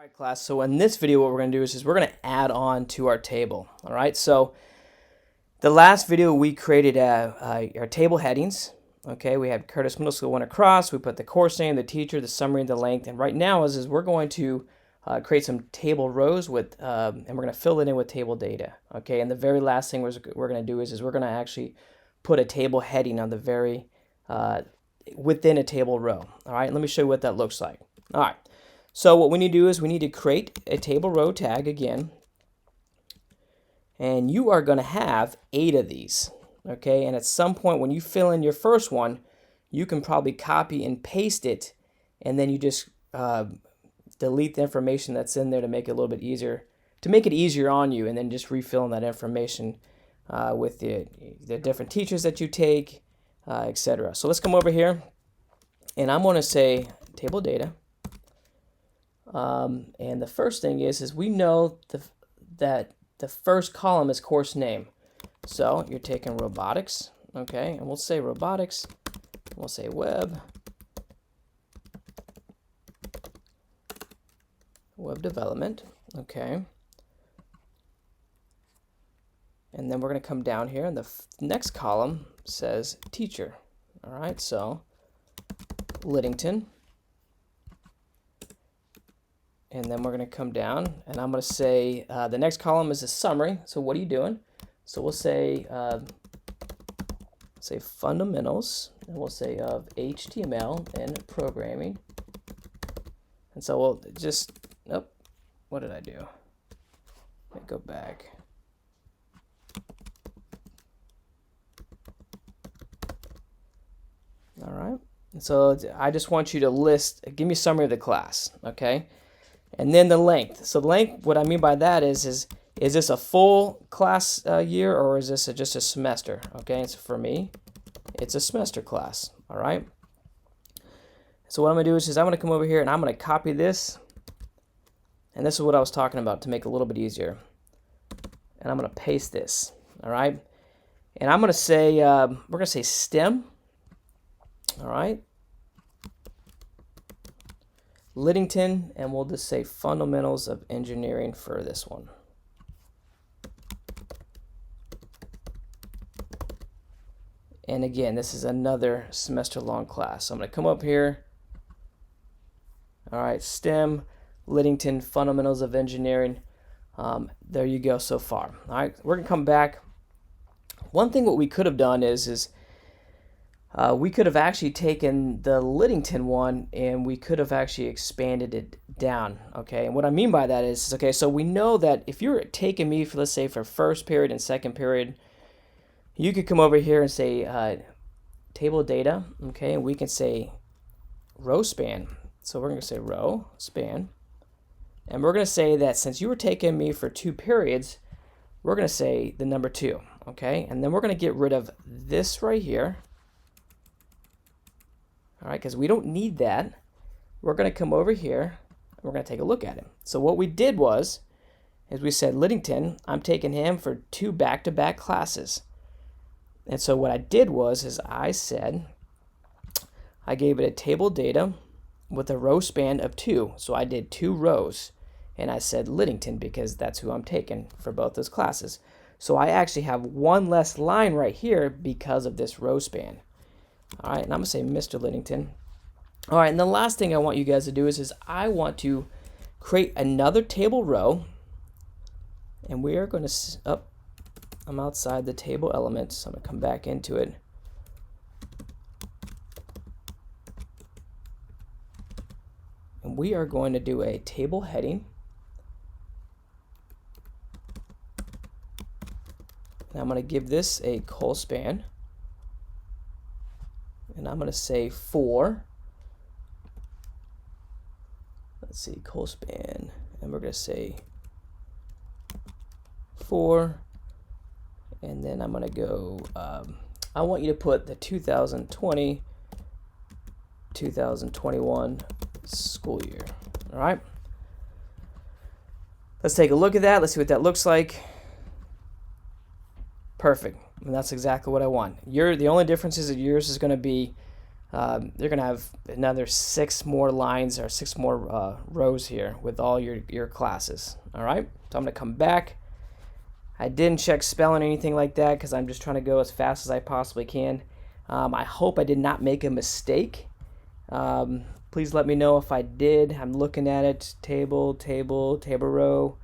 All right, class, so in this video what we're going to do is we're going to add on to our table. All right, so the last video we created our table headings. Okay, we had Curtis Middle School went across, we put the course name, the teacher, the summary, and the length, and right now is we're going to create some table rows with and we're going to fill it in with table data. Okay, and the very last thing we're going to do is we're going to actually put a table heading on the very within a table row. All right, let me show you what that looks like. All right. So what we need to do is we need to create a table row tag again. And you are going to have 8 of these. Okay, and at some point when you fill in your first one, you can probably copy and paste it, and then you just delete the information that's in there to make it a little bit easier, to make it easier on you, and then just refill in that information with the different teachers that you take, etc. So let's come over here, and I'm going to say table data. And the first thing is we know that the first column is course name. So you're taking robotics, okay, and we'll say robotics, we'll say web development, okay. And then we're going to come down here, and the next column says teacher. All right, so Liddington. And then we're going to come down, and I'm going to say the next column is a summary. So what are you doing? So we'll say fundamentals, and we'll say of HTML and programming. And so we'll just, nope, what did I do? Let me go back. All right. And so I just want you to list, give me a summary of the class, okay? And then the length. So the length, what I mean by that is this a full class year, or is this just a semester? Okay, so for me, it's a semester class. All right. So what I'm gonna do is I'm gonna come over here and I'm gonna copy this, and this is what I was talking about to make it a little bit easier. And I'm gonna paste this. All right. And I'm gonna say we're gonna say STEM. All right. Liddington, and we'll just say fundamentals of engineering for this one. And again, this is another semester-long class. So I'm going to come up here. All right, STEM, Liddington, fundamentals of engineering. There you go so far. All right, we're going to come back. One thing what we could have done is we could have actually taken the Liddington one and we could have actually expanded it down, okay? And what I mean by that is, okay, so we know that if you're taking me for, let's say, for first period and second period, you could come over here and say table data, okay? And we can say row span. So we're going to say row span. And we're going to say that since you were taking me for 2 periods, we're going to say the number 2, okay? And then we're going to get rid of this right here. All right, because we don't need that. We're going to come over here, and we're going to take a look at it. So what we did was, as we said, Liddington, I'm taking him for 2 back-to-back classes. And so what I did was, I said, I gave it a table data with a row span of 2. So I did 2 rows, and I said Liddington because that's who I'm taking for both those classes. So I actually have 1 less line right here because of this row span. All right, and I'm going to say Mr. Liddington. All right, and the last thing I want you guys to do is I want to create another table row, and we are going to, I'm outside the table element, so I'm going to come back into it. And we are going to do a table heading. And I'm going to give this a col span. And I'm going to say 4. Let's see, col span. And we're going to say 4. And then I'm going to go, I want you to put the 2020, 2021 school year. All right. Let's take a look at that. Let's see what that looks like. Perfect. And that's exactly what I want. The only difference is that yours is going to be you're going to have another 6 more lines or 6 more rows here with all your classes. All right, so I'm going to come back. I didn't check spelling or anything like that because I'm just trying to go as fast as I possibly can. I hope I did not make a mistake. Please let me know if I did. I'm looking at it. Table row.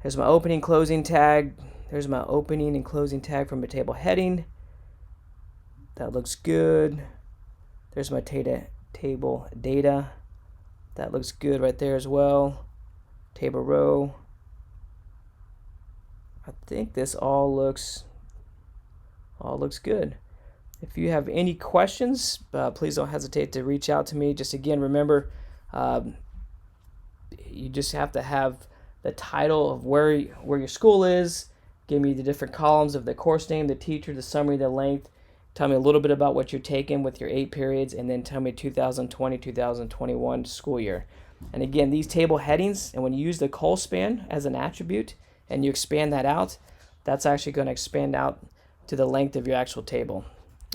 There's my opening, closing tag. There's my opening and closing tag from a table heading. That looks good. There's my table data. That looks good right there as well. Table row. I think this all looks good. If you have any questions, please don't hesitate to reach out to me. Just again, remember, you just have to have the title of where your school is. Give me the different columns of the course name, the teacher, the summary, the length. Tell me a little bit about what you're taking with your 8 periods, and then tell me 2020-2021 school year. And again, these table headings, and when you use the col span as an attribute and you expand that out, that's actually going to expand out to the length of your actual table.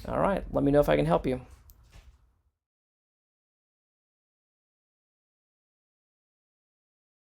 All right, let me know if I can help you.